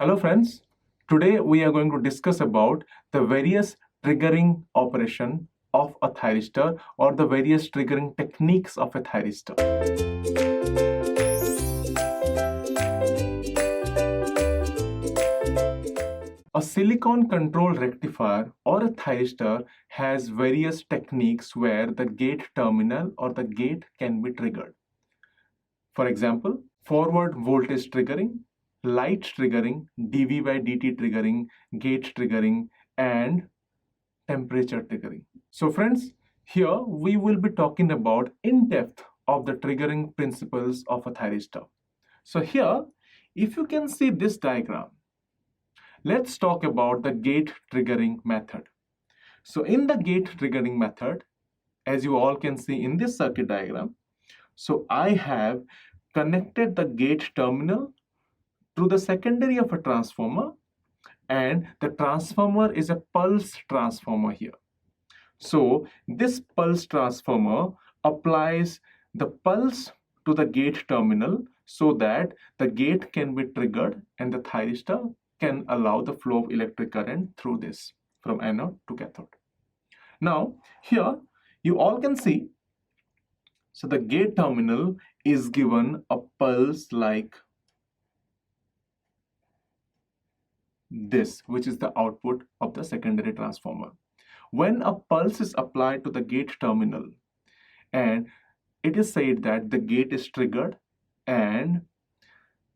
Hello friends, today we are going to discuss about the various triggering operation of a thyristor or the various triggering techniques of a thyristor. A silicon control rectifier or a thyristor has various techniques where the gate terminal or the gate can be triggered. For example, forward voltage triggering, light triggering, dV by dt triggering, gate triggering, and temperature triggering. So friends, here we will be talking about in depth of the triggering principles of a thyristor. So here, if you can see this diagram, let's talk about the gate triggering method. So in the gate triggering method, as you all can see in this circuit diagram, so I have connected the gate terminal to the secondary of a transformer, and the transformer is a pulse transformer here. So this pulse transformer applies the pulse to the gate terminal so that the gate can be triggered and the thyristor can allow the flow of electric current through this from anode to cathode. Now here you all can see, so the gate terminal is given a pulse like this, which is the output of the secondary transformer. When a pulse is applied to the gate terminal, and it is said that the gate is triggered and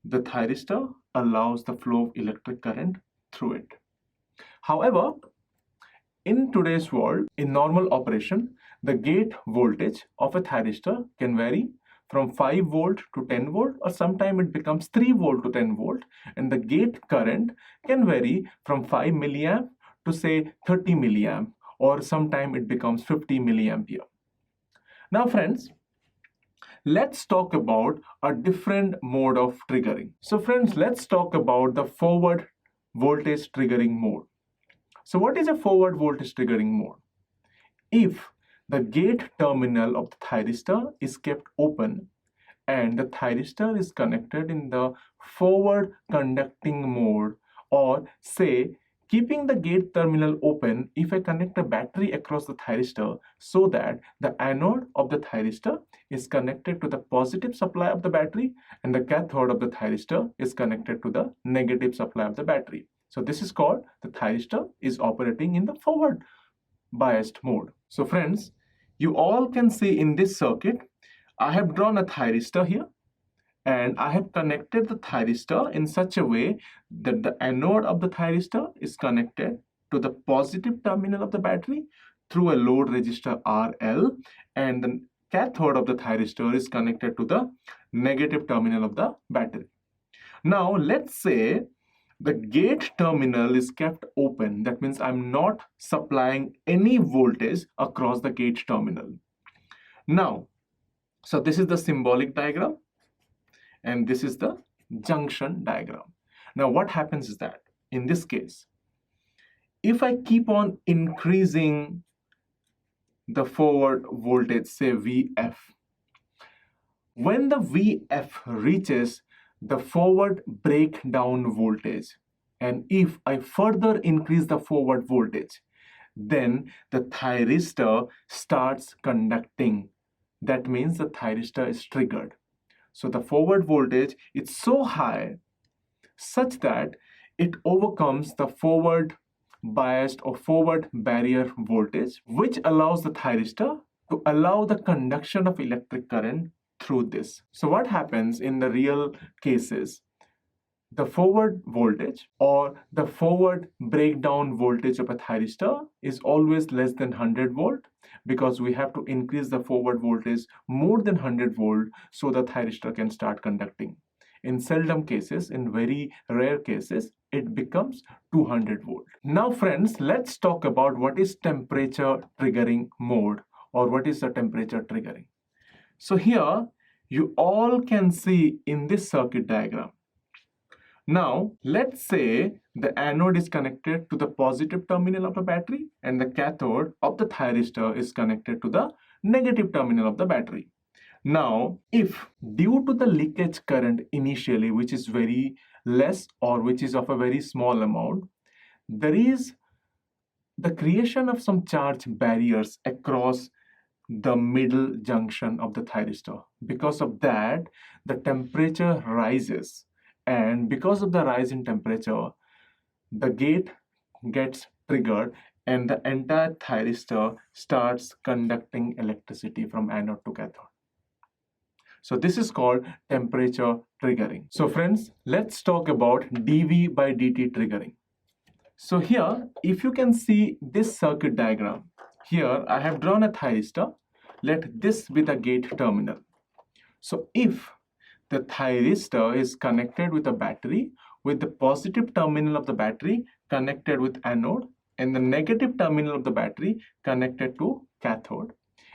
the thyristor allows the flow of electric current through it. However, in today's world, in normal operation, the gate voltage of a thyristor can vary from 5 volt to 10 volt, or sometime it becomes 3 volt to 10 volt, and the gate current can vary from 5 milliamp to say 30 milliamp, or sometime it becomes 50 milliampere. Now friends, let's talk about a different mode of triggering. So friends, let's talk about the forward voltage triggering mode. So what is a forward voltage triggering mode? If the gate terminal of the thyristor is kept open and the thyristor is connected in the forward conducting mode, or say keeping the gate terminal open if I connect a battery across the thyristor so that the anode of the thyristor is connected to the positive supply of the battery and the cathode of the thyristor is connected to the negative supply of the battery. So this is called the thyristor is operating in the forward biased mode. So friends, you all can see in this circuit, I have drawn a thyristor here, and I have connected the thyristor in such a way that the anode of the thyristor is connected to the positive terminal of the battery through a load resistor RL, and the cathode of the thyristor is connected to the negative terminal of the battery. Now let's say the gate terminal is kept open. That means I'm not supplying any voltage across the gate terminal. Now, so this is the symbolic diagram, and this is the junction diagram. Now what happens is that in this case, if I keep on increasing the forward voltage, say VF, when the VF reaches the forward breakdown voltage, and if I further increase the forward voltage, then the thyristor starts conducting. That means the thyristor is triggered. So the forward voltage is so high such that it overcomes the forward biased or forward barrier voltage, which allows the thyristor to allow the conduction of electric current through this. So what happens in the real cases, the forward voltage or the forward breakdown voltage of a thyristor is always less than 100 volt, because we have to increase the forward voltage more than 100 volt so the thyristor can start conducting. In seldom cases, in very rare cases, it becomes 200 volt. Now friends, let's talk about what is temperature triggering mode, or what is the temperature triggering. So here you all can see in this circuit diagram. Now let's say the anode is connected to the positive terminal of the battery and the cathode of the thyristor is connected to the negative terminal of the battery. Now, if due to the leakage current initially, which is very less or which is of a very small amount, there is the creation of some charge barriers across the middle junction of the thyristor. Because of that, the temperature rises, and because of the rise in temperature, the gate gets triggered and the entire thyristor starts conducting electricity from anode to cathode. So this is called temperature triggering. So friends, let's talk about dV by dt triggering. So here, if you can see this circuit diagram, here I have drawn a thyristor. Let this be the gate terminal. So if the thyristor is connected with a battery, with the positive terminal of the battery connected with anode and the negative terminal of the battery connected to cathode,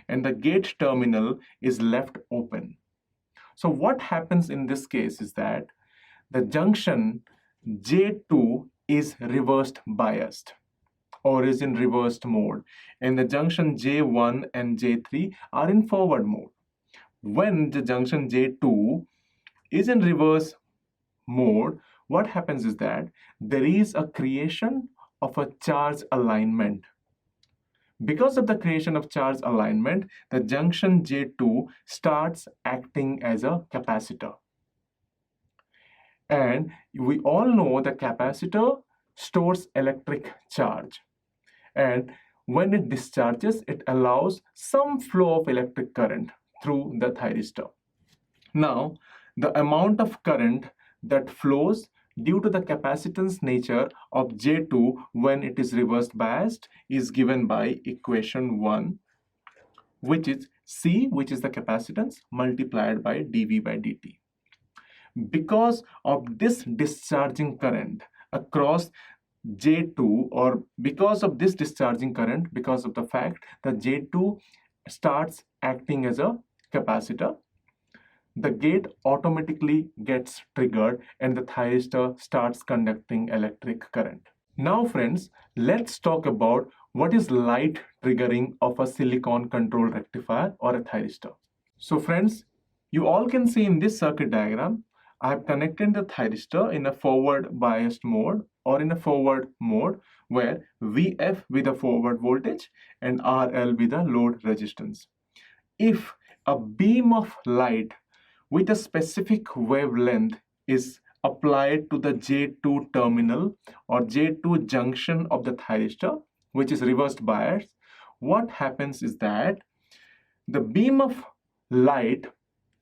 and the gate terminal is left open. So what happens in this case is that the junction J2 is reversed biased or is in reversed mode, and the junction J1 and J3 are in forward mode. When the junction J2 is in reverse mode, what happens is that there is a creation of a charge alignment. Because of the creation of charge alignment, the junction J2 starts acting as a capacitor. And we all know the capacitor stores electric charge. And when it discharges, it allows some flow of electric current through the thyristor. Now, the amount of current that flows due to the capacitance nature of J2 when it is reversed biased is given by equation 1, which is C, which is the capacitance, multiplied by dV by dt. Because of this discharging current across J2, or because of this discharging current, because of the fact that J2 starts acting as a capacitor, the gate automatically gets triggered and the thyristor starts conducting electric current. Now friends, let's talk about what is light triggering of a silicon control rectifier or a thyristor. So friends, you all can see in this circuit diagram, I have connected the thyristor in a forward biased mode or in a forward mode where Vf with a forward voltage and RL with a load resistance. If a beam of light with a specific wavelength is applied to the J2 terminal or J2 junction of the thyristor, which is reversed bias, what happens is that the beam of light,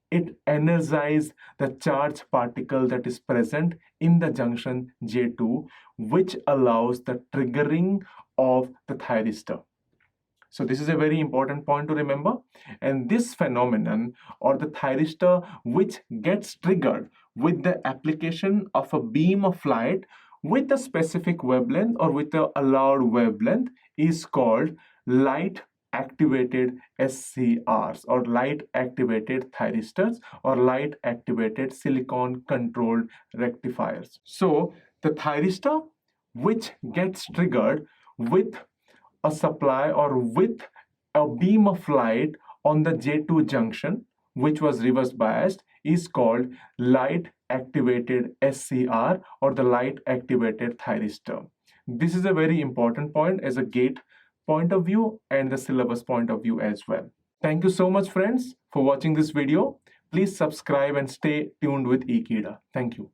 it energizes the charge particle that is present in the junction J2, which allows the triggering of the thyristor. So this is a very important point to remember. And this phenomenon, or the thyristor which gets triggered with the application of a beam of light with a specific wavelength or with the allowed wavelength, is called light activated SCRs or light activated thyristors or light activated silicon controlled rectifiers. So the thyristor which gets triggered with a supply or with a beam of light on the J2 junction, which was reverse biased, is called light activated SCR or the light activated thyristor. This is a very important point as a gate point of view and the syllabus point of view as well. Thank you so much friends for watching this video. Please subscribe and stay tuned with Ekeeda. Thank you.